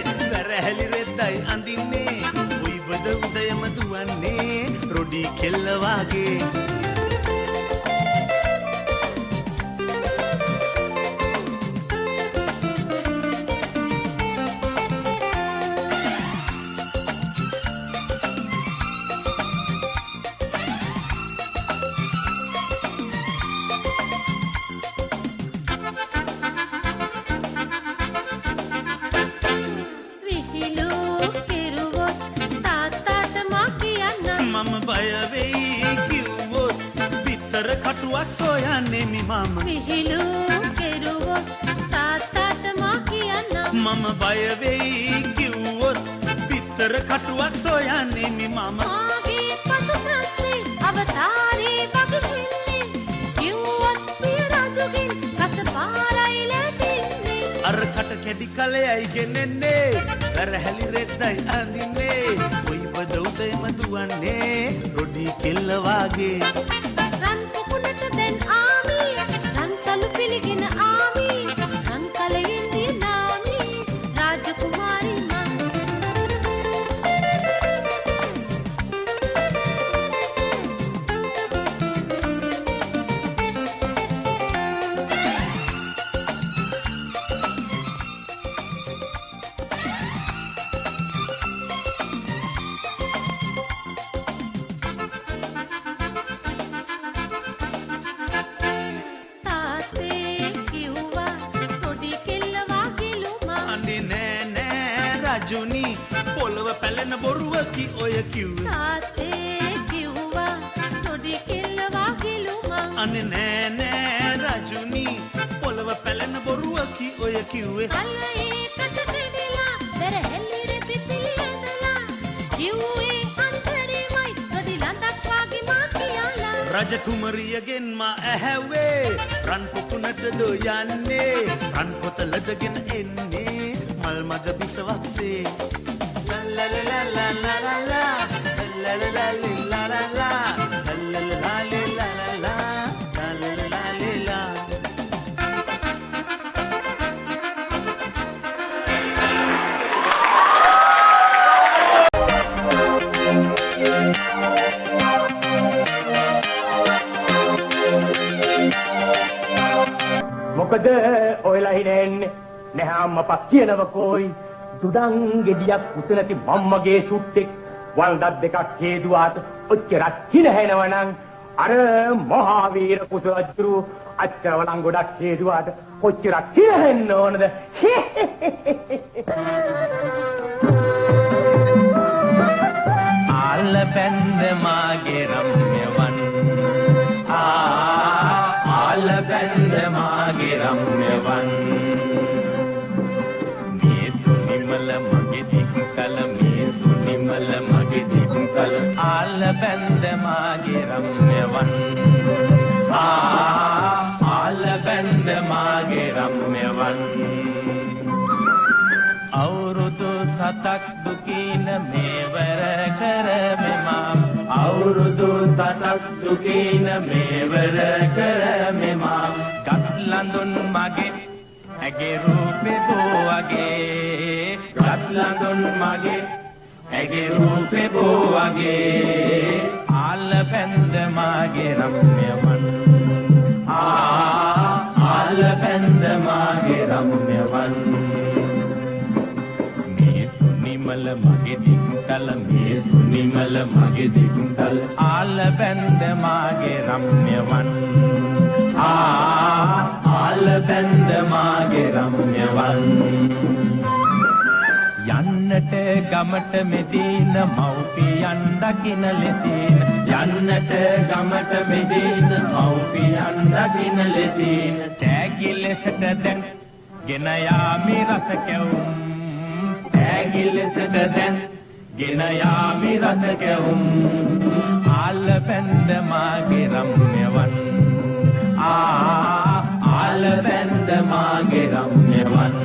වැරහැලි රෙද්දයි අඳින්නේ උයිබද උදයම දුවන්නේ රොඩි කෙල්ල වාගේ කටුවක් සොයන්නේ මි මම විහිළු කෙරුවොත් තාත්තට මා කියන්නම් මම බය වෙයි කිව්වොත් පිටර කටුවක් සොයන්නේ මි මම මාගේ පසුපස්සේ අවතාරේ වගකින්නේ කිව්වොත් පිය රජුගෙන් කස පාරයි ලැබෙන්නේ අර කට කැඩි කලෙයි ගෙනෙන්නේ වැරහැලි රෙද්දයි අඳින්නේ කොයි බද උදේම දුවන්නේ රොඩි කෙල්ල වාගේ රජුනි පොළව පැලෙන බොරුවකි ඔය කිව්වේ තාත්තේ කිව්වා රොඩි කෙල්ල වාගිලු මං අනේ නෑ නෑ රජුනි පොළව පැලෙන බොරුවකි ඔය කිව්වේ අල්ලේ කට කඩලා වැරහැලි රෙදි පිළියදලා කිව්වේ අන්තරේමයි රොඩි ලඳක් වාගේ මා කියලා රජ කුමරියගෙන් මා ඇහැව්වේ රන් පොකුණට දෝ යන්නේ රන් පොත ලදගෙන එන්නේ මල් මග බිසවක්සේ ලා ලා ලා ලා ලා ලා ලා ලා ලා ලා ලා ලා ලා මොකද ඔයලා හිනෙන්නේ නැහැ අම්මපා කියනවකෝයි දුඩන් ගෙඩියක් උතනති මම්මගේ සුට්ටෙක් වන්දක් දෙකක් හේදුවාට ඔච්චරක් හිනහැනවනම් අර මහාවීර කුසරජු අච්චර වලන් ගොඩක් හේදුවාට කොච්චරක් හිනහෙන්න ඕනද ආල බැන්ද මාගේ රම්‍යවන් ආල බැන්ද මාගේ රම්‍යවන් මල මගේ දික්කල මේ සුනිමල මගේ දික්කල ආල බැන්ද මාගේ රම්‍යවන් ආල බැන්ද මාගේ රම්‍යවන් අවුරුදු 7ක් දුකින මේවර කරමෙමා අවුරුදු 7ක් දුකින මේවර කරමෙමා ගත් ලඳුන් මගේ ඇගේ රූපේ බෝවගේ ගත් ලඳුන් මගේ ඇගේ රූපේ බෝවගේ ආල බැන්ද මාගේ රම්‍යවන් ආල බැන්ද මාගේ රම්‍යවන් මේ සුනිමල මගේ දික්කල මේ සුනිමල මගේ දික්කල ආල බැන්ද මාගේ රම්‍යවන් ආල බැන්ද මාගේ රම්‍යවන් යන්නට ගමට මෙදින මව්පියන් දකින ලෙසින් යන්නට ගමට මෙදින මව්පියන් දකින ලෙසින් තෑගි ලෙසට දැන් ගෙන යාමි රස කැවුම් තෑගි ලෙසට දැන් ගෙන යාමි රස කැවුම් ආල බැන්ද මාගේ රම්‍යවන් ආල බැන්ද මාගේ රම්‍යවන්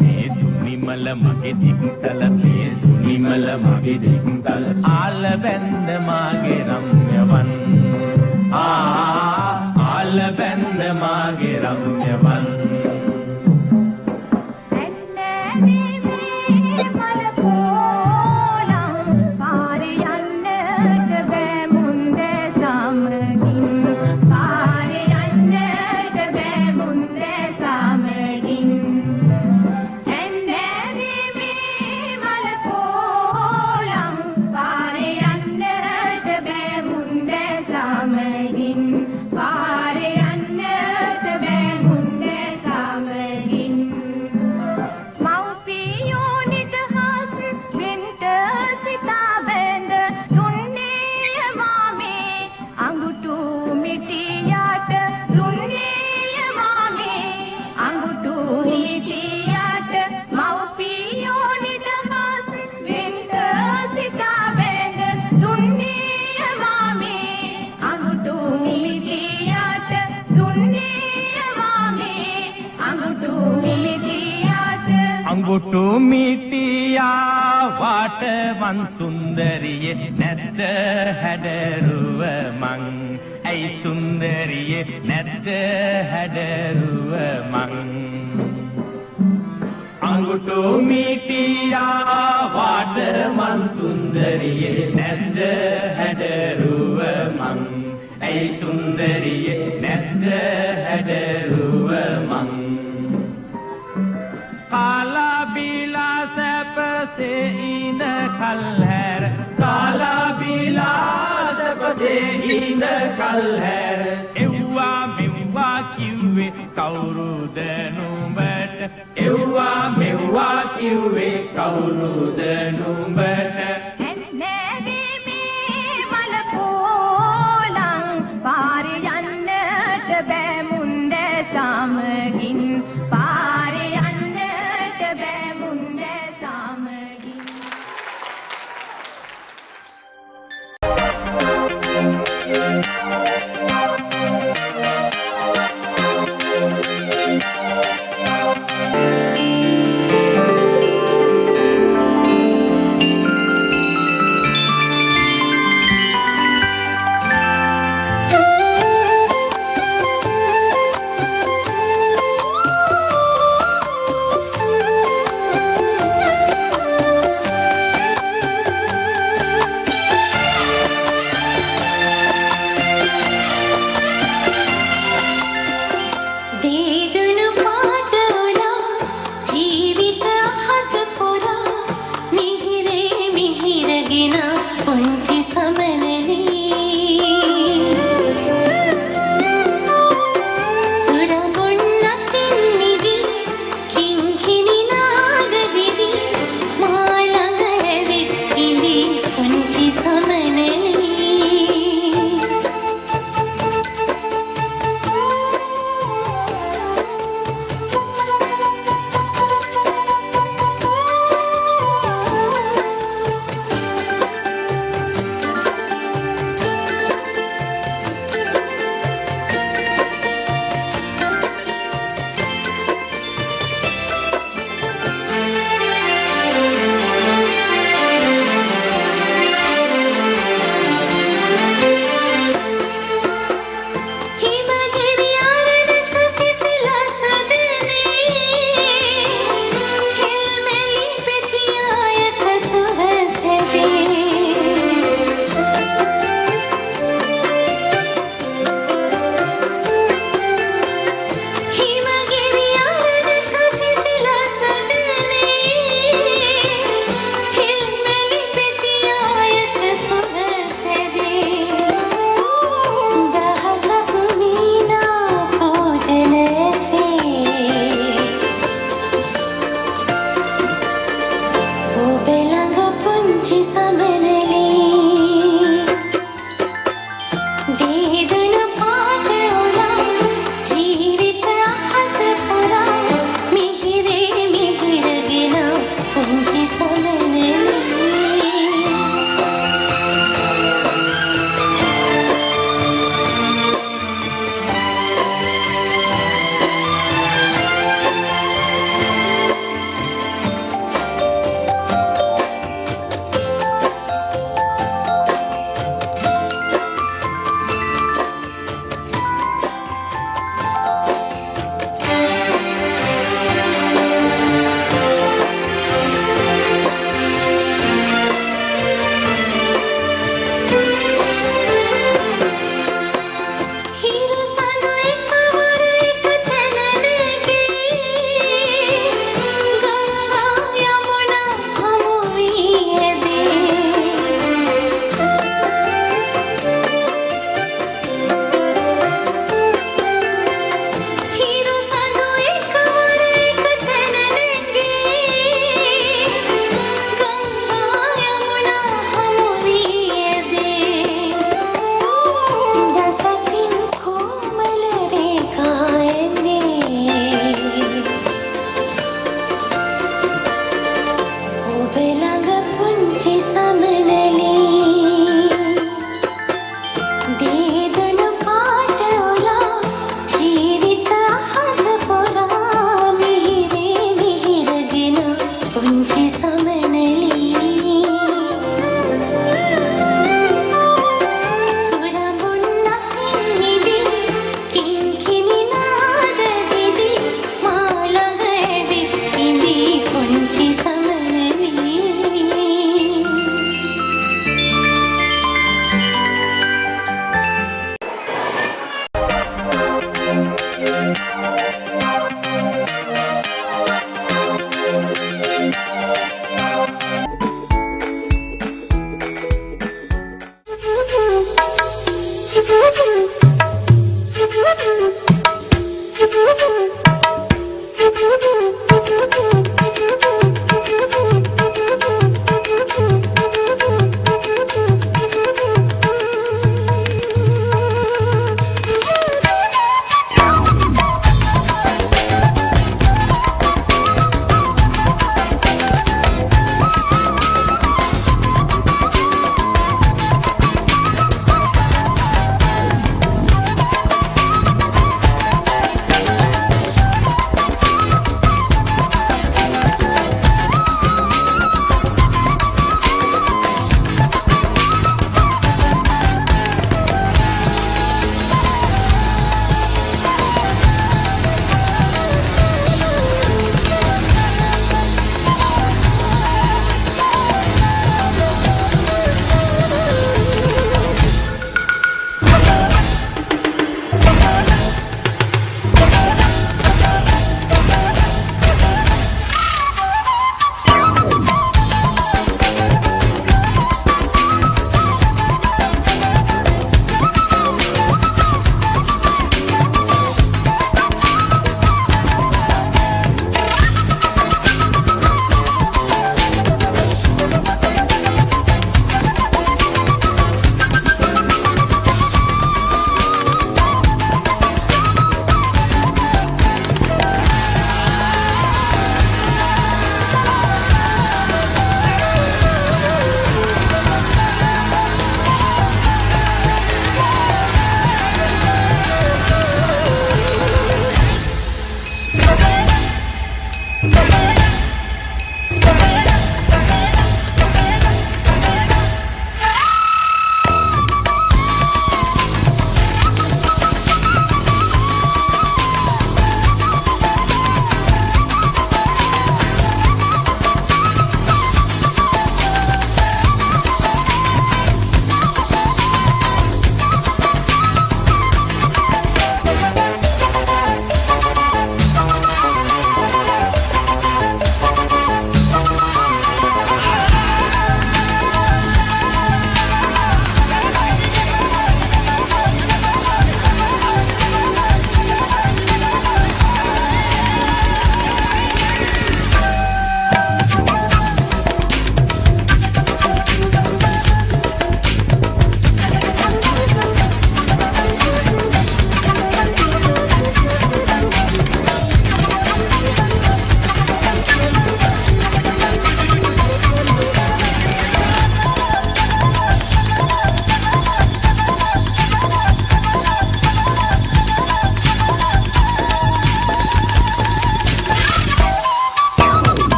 මේ සුනිමල මගේ දික්කල මේ සුනිමල මගේ දික්කල ආල බැන්ද මාගේ රම්‍යවන් ආල බැන්ද මාගේ රම්‍යවන් ඇන්න අඟුටු මිටියා වාටවන් සුන්දරියේ නැද්ද හැඩරුව මං ඇයි සුන්දරියේ නැද්ද හැඩරුව මං අඟුටු මිටියා වාටවන් සුන්දරියේ නැද්ද හැඩරුව මං ඇයි සුන්දරියේ නැද්ද හැඩරුව මං කාලා බීලා සැපසේ ඉඳ කල්හැර කාලා බීලා සැපසේ ඉඳ කල්හැර එව්වා මෙව්වා කිව්වේ කවුරුද නුඹට එව්වා මෙව්වා කිව්වේ කවුරුද නුඹට සමගින් පාරේ යන්නට බෑ මුන්ද සමගින්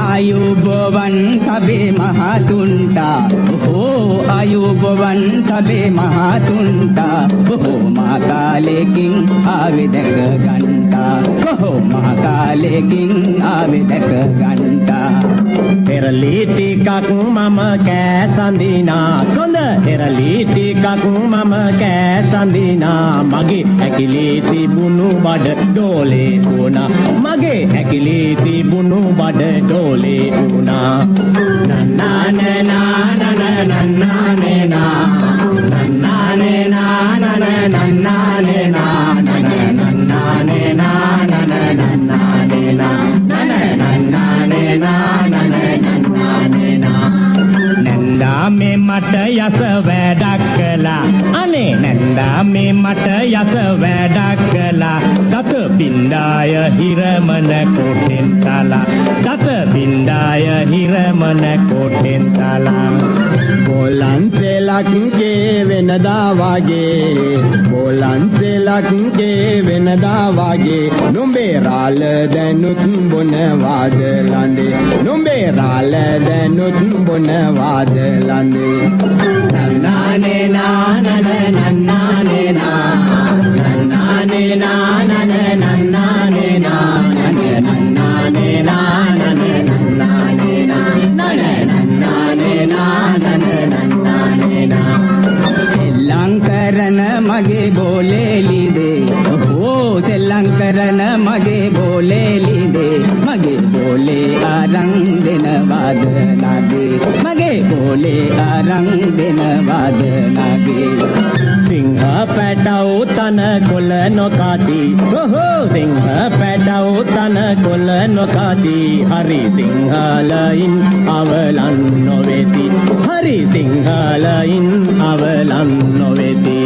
ආයුබෝවන් සබේ මහතුන්ට ආයුබෝවන් සබේ මහතුන්ට බොහොමා කාලෙකින් ආවේ දැක ගන්තා බොහොමා කාලෙකින් ආවේ දැක ගන්තා පෙරලි ටිකක් මම කෑසඳිනා සොඳ පෙරලි ටිකක් මම කෑසඳිනා මගේ ඇකිලි තිබුණු බඩ ඩෝලේ වුණා මගේ ඇකිලි තිබුණු බඩ ඩෝලේ වුණා නන්නානේ නානනේ නන්නානේ නා නන්නානේ නානනේ නන්නානේ නානනේ නන්නානේ නානනේ නන්නානේ නානනේ නන්නානේ නානනේ නන්නානේ නා නන්දා මේ මට යස වැඩක් කළා අනේ නන්දා මේ මට යස වැඩක් කළා දත බින්දාය හිරමන කොටෙන් තලා දත බින්දාය හිරමන කොටෙන් තලා බෝලන්සෙලක්ගේ වෙනදා වගේ බෝලන්සෙලක්ගේ වෙනදා වගේ නුඹේ රාල දැනුත් බොන වාද ලඳේ නුඹේ රාල දැනුත් බොන වාද ලඳේ නන්නානේ නානනේ නන්නානේ නා නන්නානේ නානනේ නන්නානේ නානනේ නන්නානේ නානනේ නන්නානේ නානනේ නන්නානේ නානනේ නන්නානේ නා සෙල්ලම් කරන මගේ බෝලේ ලිදේ ඕ සෙල්ලම් කරන මගේ බෝලේ ලිදේ මගේ බෝලේ අරන් දෙන වාද නගේ මගේ බෝලේ අරන් දෙන වාද නගේ සිංහ පැටව තන කොළ නොකාති ඔහෝ සිංහ පැටව තන කොළ නොකාති හරි සිංහලයින් අවලන් නොවේති හරි සිංහලයින් අවලන් නොවේති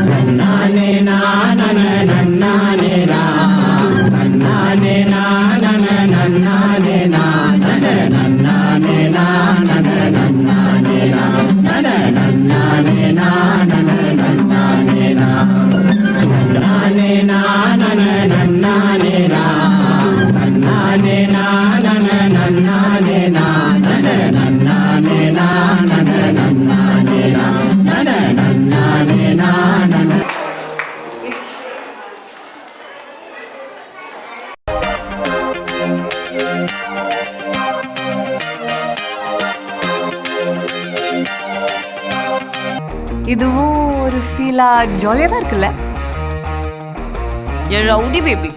නන්නානේ නානනේ නන්නානේ නා නන්නානේ නානනේ නන්නානේ නානනේ නන්නානේ නානනේ නන්නානේ නානනේ නන්නානේ නානනේ නන්නානේ නා නන්නානේ නානනේ නන්නානේ නා නන්නානේ නානනේ නන්නානේ නානනේ නන්නානේ නානනේ නන්නානේ නානනේ නන්නානේ නානනේ இதுவும் ஒரு ஃபீலா ஜாலியாக தான் இருக்குல்ல என் rowdy baby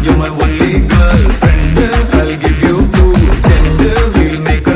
You're my only girlfriend. I'll give you 2 gender. We'll make a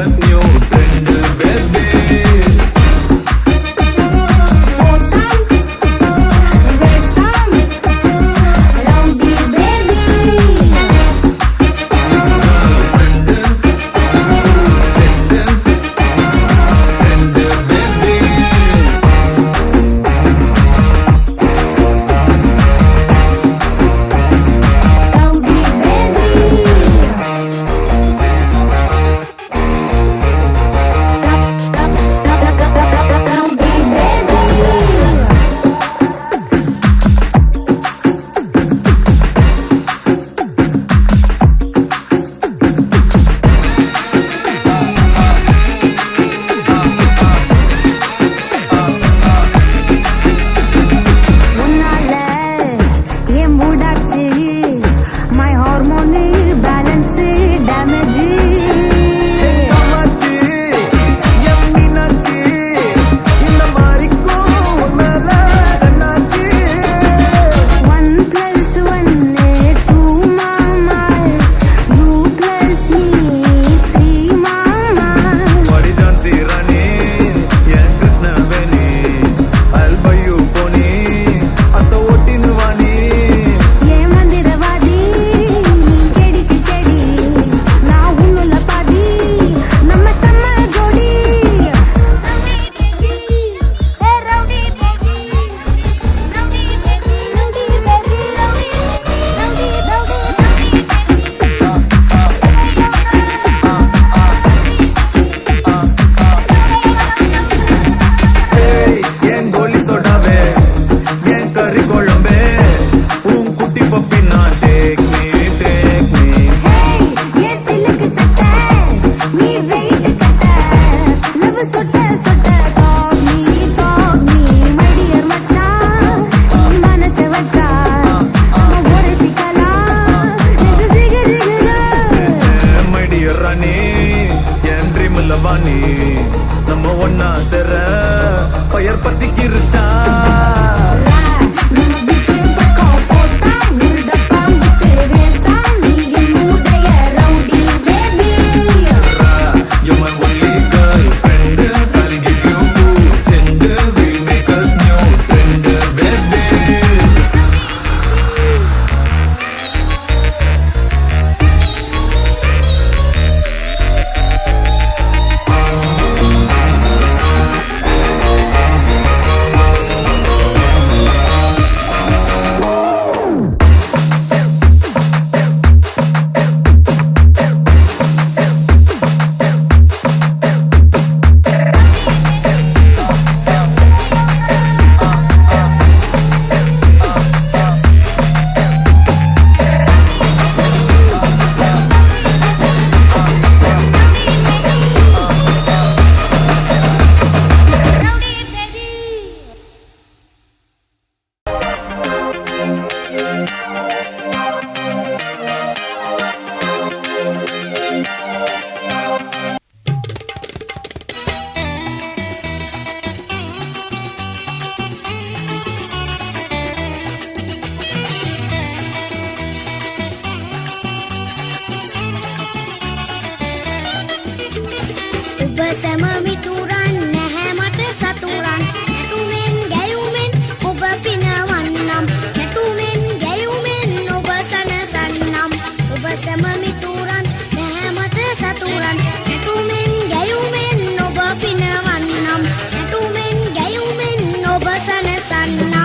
සැම මිතුරන් නැහැ මට සතුරන් නැටුමෙන් ගැයුමෙන් ඔබ පිනවන්නම් නැටුමෙන් ගැයුමෙන් ඔබ සනසන්නම් ඔබ සැම මිතුරන් නැහැ මට සතුරන් නැටුමෙන් ගැයුමෙන් ඔබ පිනවන්නම් නැටුමෙන් ගැයුමෙන් ඔබ සනසන්නම්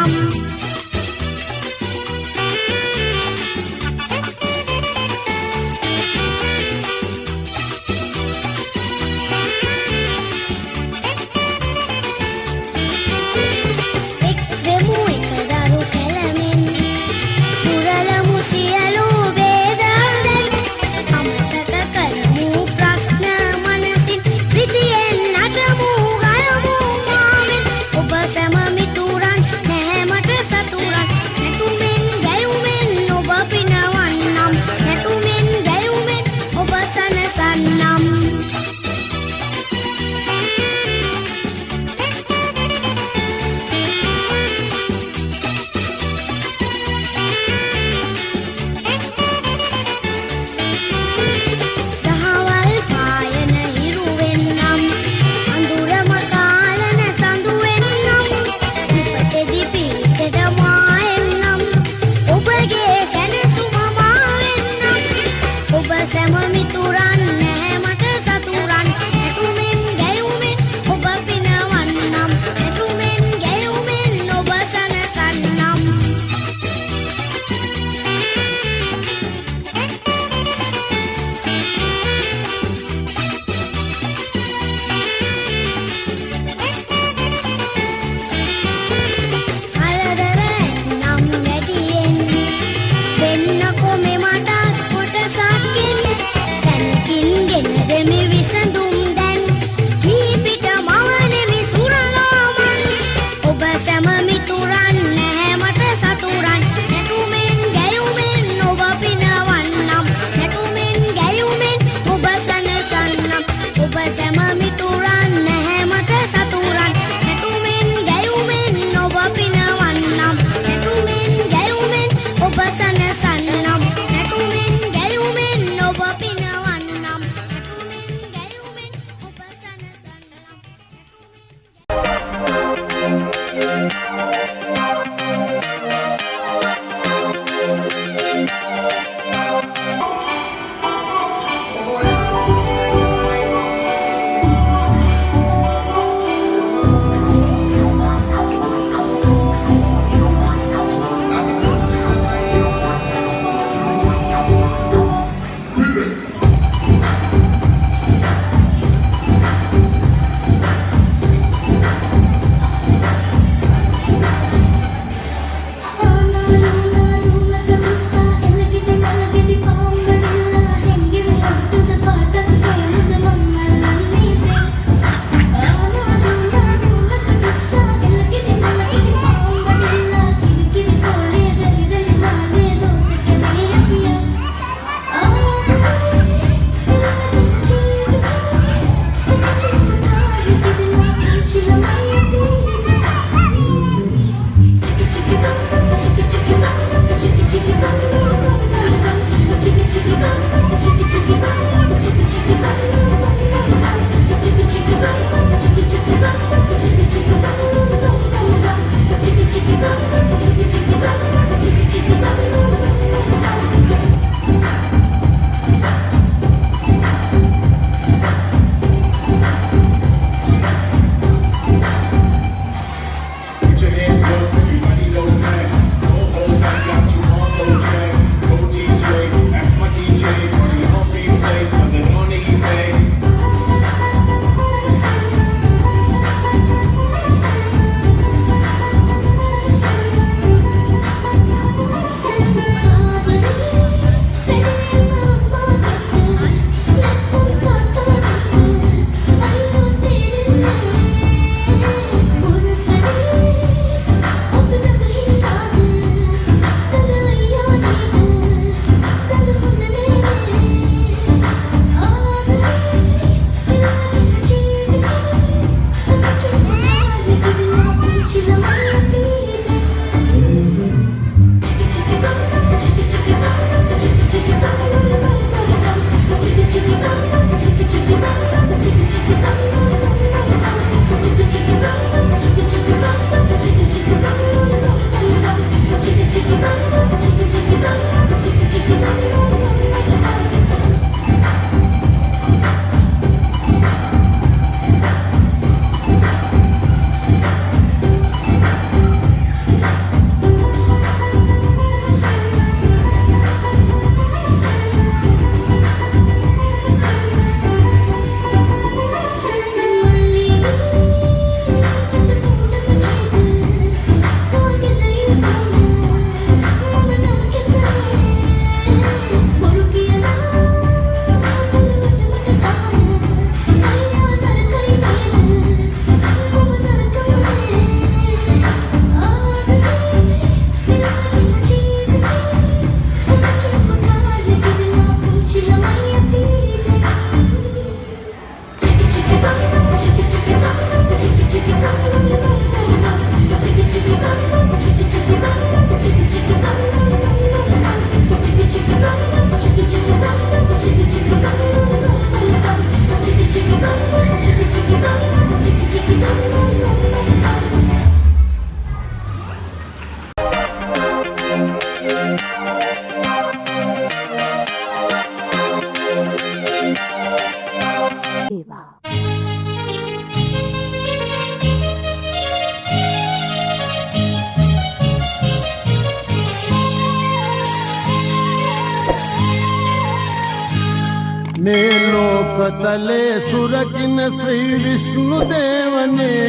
මේ ලෝකතලේ සුරකින්න ශ්‍රී විෂ්ණුදේවනේ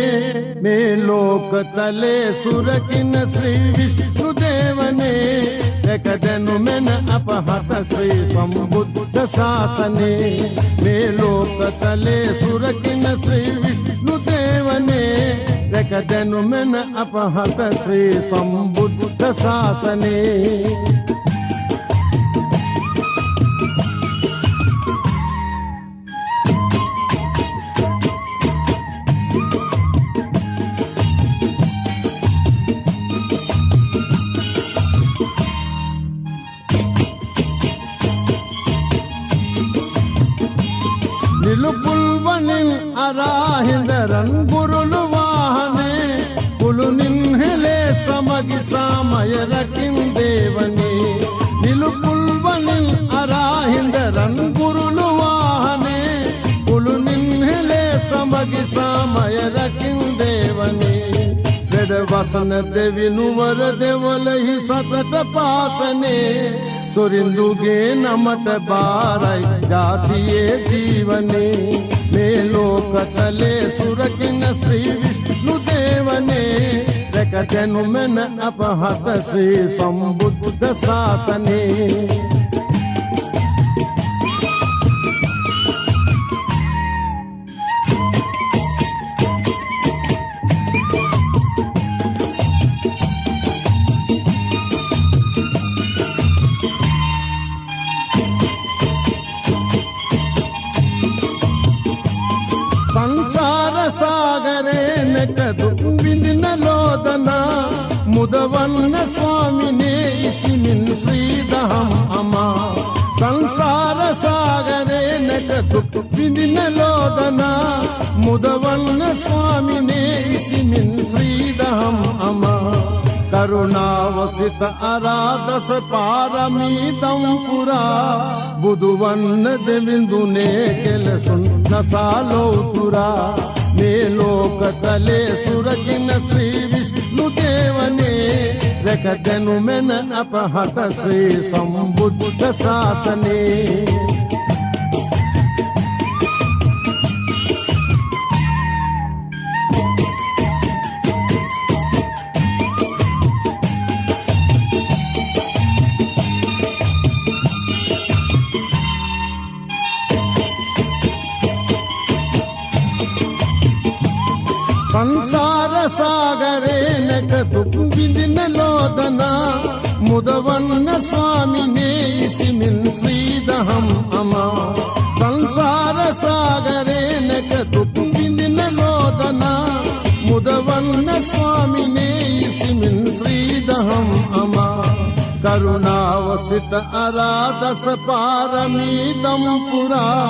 මේ ලෝකතලේ සුරකින්න ශ්‍රී විෂ්ණුදේවනේ රැකදෙනු මෙන අපහත ශ්‍රී සම්බුද්ධ ශාසනේ මේ ලෝකතලේ සුරකින්න ශ්‍රී විෂ්ණුදේවනේ රැකදෙනු මෙන අපහත ශ්‍රී සම්බුද්ධ ශාසනේ නිලුපුල්වනින් අරාහිඳරන් ගුරුළු වාහනේ කුළුනින් හෙලේ සමගි සාමය රකින් දේවනේ නිලුපුල්වනින් අරාහිඳරන් ගුරුළු වාහනේ කුළුනින් හෙලේ සමගි සාමය රකින් දේවනේ වැඩ වසන දෙවිනුවර දෙවලහි සතට පාසනේ සොරින්දුගේ නමට බාරයි ජාතියේ ජීවනේ මේ ලෝකතලේ සුරකින්න ශ්‍රී විෂ්ණුදේවනේ රැකදෙනු මෙන අපහත ශ්‍රී සම්බුද්ධ ශාසනේ දුක් විඳින ලෝදනා මුදවන්න ස්වාමිනේ ඉසිමින් ශ්‍රී දහම් අමා සංසාර සාගරේ නැක දුක් විඳින ලෝදනා මුදවන්න ස්වාමිනේ ඉසිමින් ශ්‍රී දහම් අමා කරුණාව සිත අරාදස පාරමී දම් පුරා බුදුවන්න දෙවිඳුනේ කෙලසුන් නසාලෝතුරා මේ ලෝකතලේ සුරකින්න ශ්‍රී විෂ්ණුදේවනේ රැකදෙනු මෙන අපහත ශ්‍රී සම්බුද්ධ ශාසනේ සංසාර සාගරේ නැක දුක් විඳින ලෝදනා මුදවන්න ස්වාමිනේ ඉසිමින් ශ්‍රී දහම් අමා සංසාර සාගරේ නැක දුක් විඳින ලෝදනා මුදවන්න ස්වාමිනේ ඉසිමින් ශ්‍රී දහම් අමා කරුණාව සිත අරාදස පාරමී දම් පුරා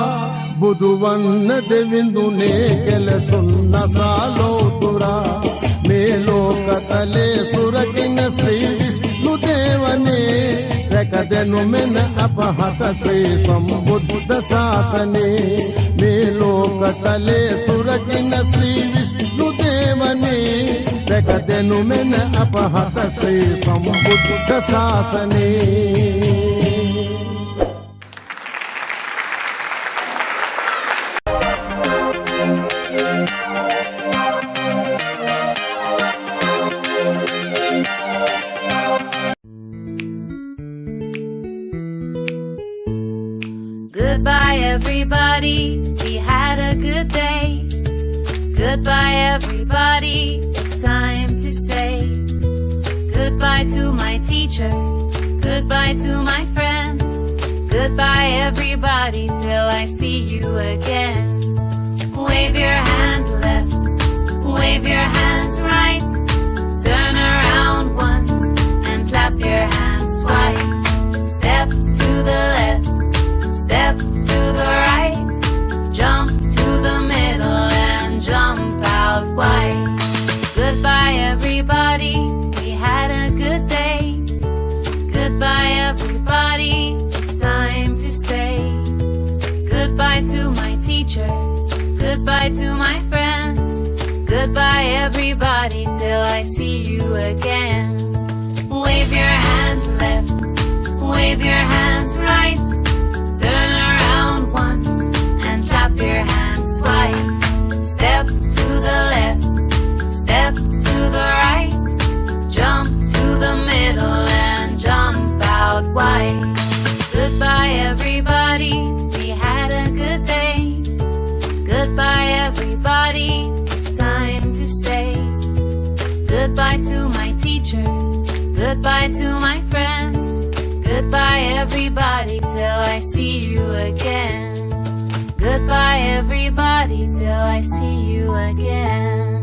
බුදුවන්න දෙවිඳුනේ කෙලසුන් නසාලෝතුරා මේ ලෝකතලේ සුරකින්න ශ්‍රී විෂ්ණුදේවනේ රැකදෙනු මෙන අපහත ශ්‍රී සම්බුද්ධ ශාසනේ මේ ලෝකතලේ සුරකින්න ශ්‍රී විෂ්ණුදේවනේ රැකදෙනු මෙන අපහත ශ්‍රී සම්බුද්ධ ශාසනේ Goodbye everybody, we had a good day. Goodbye everybody, it's time to say goodbye to my teacher, goodbye to my friends. Goodbye everybody till I see you again. Wave your hands left, wave your hands right. Turn around once and clap your hands twice. Step to the left, step to the right, jump to the middle and jump out wide. Goodbye everybody, we had a good day. Goodbye everybody, it's time to say goodbye to my teacher, goodbye to my friends. Goodbye everybody till I see you again. Wave your hands left, wave your hands right. Turn around once everybody, it's time to say goodbye to my teacher, goodbye to my friends, goodbye everybody till I see you again. Goodbye everybody till I see you again.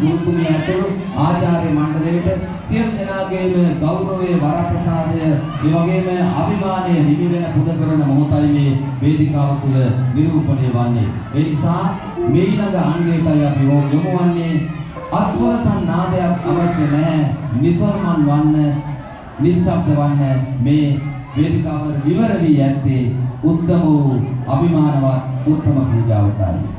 ගුරුතුමිය ඇතුළු ආචාර්ය මණ්ඩලයට සියලු දෙනාගේම ගෞරවයේ වරප්‍රසාදය ඒ වගේම අභිමානය හිමි වෙන පුද කරන මොහොතයි මේ වේදිකාව තුළ නිරූපණය වන්නේ. ඒ නිසා මේ ඊළඟ අංගයටයි අපි යොමු වන්නේ අත්වලසන් නාදයක් අවශ්‍ය නැහැ. නිසල්මන් වන්න, නිස්සබ්ද වන්න මේ වේදිකාව විවර වී ඇත්තේ උත්තම වූ අභිමානවත් උත්තම පූජාවටයි.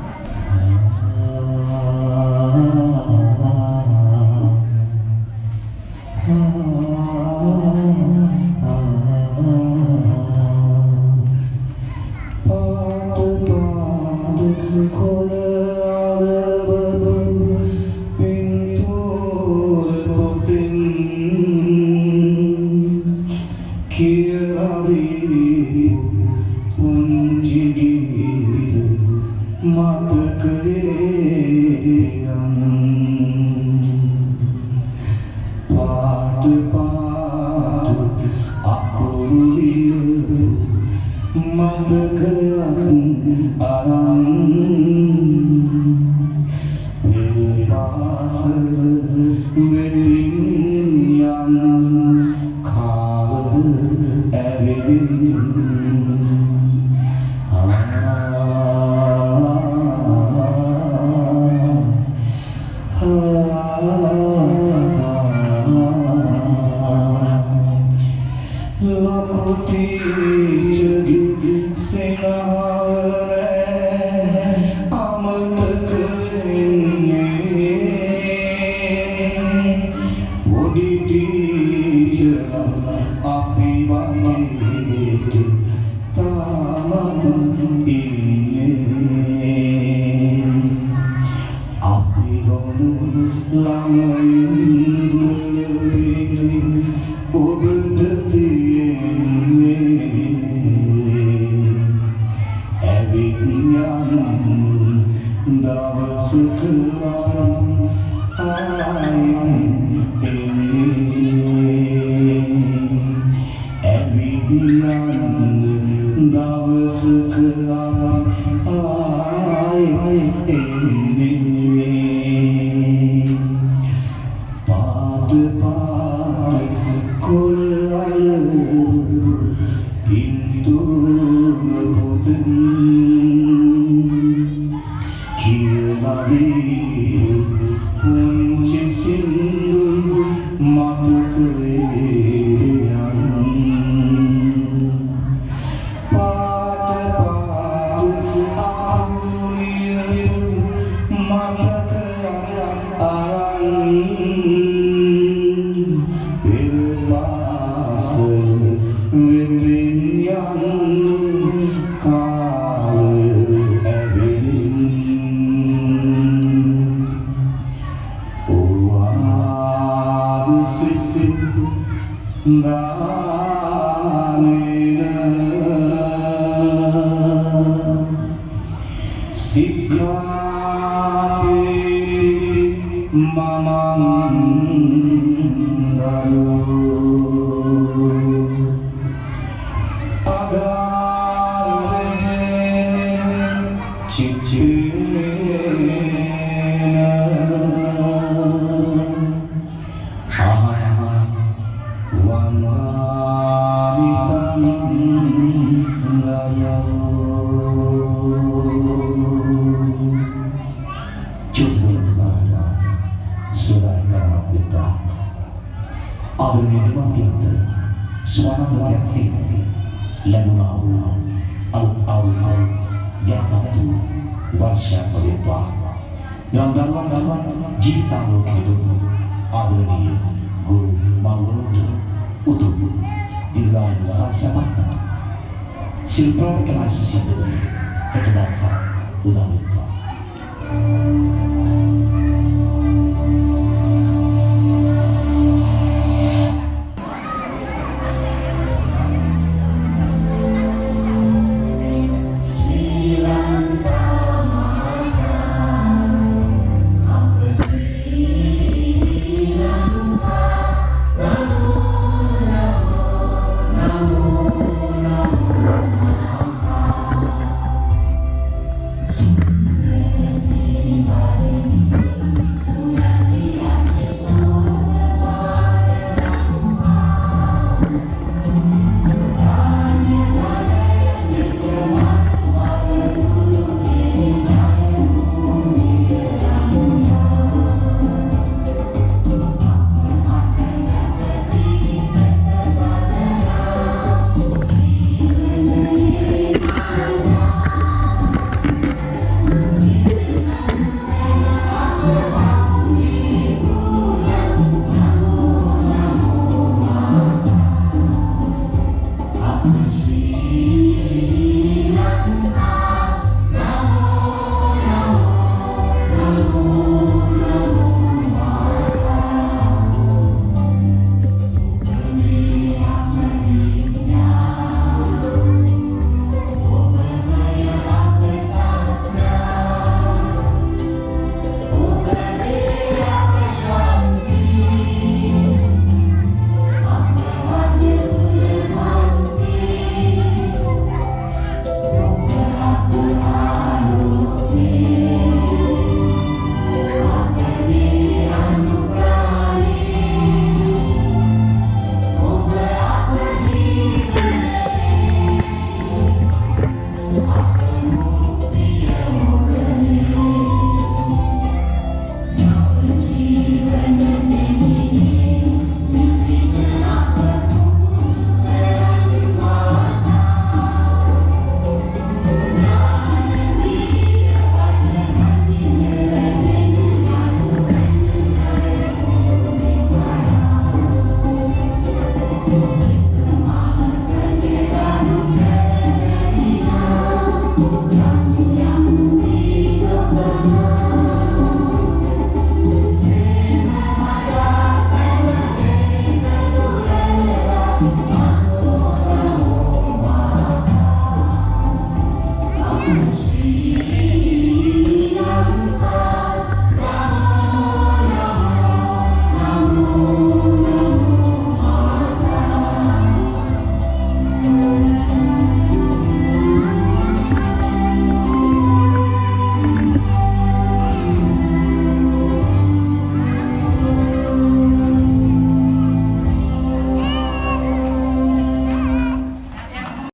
Silpropic license of the Dance උදා වෙනවා.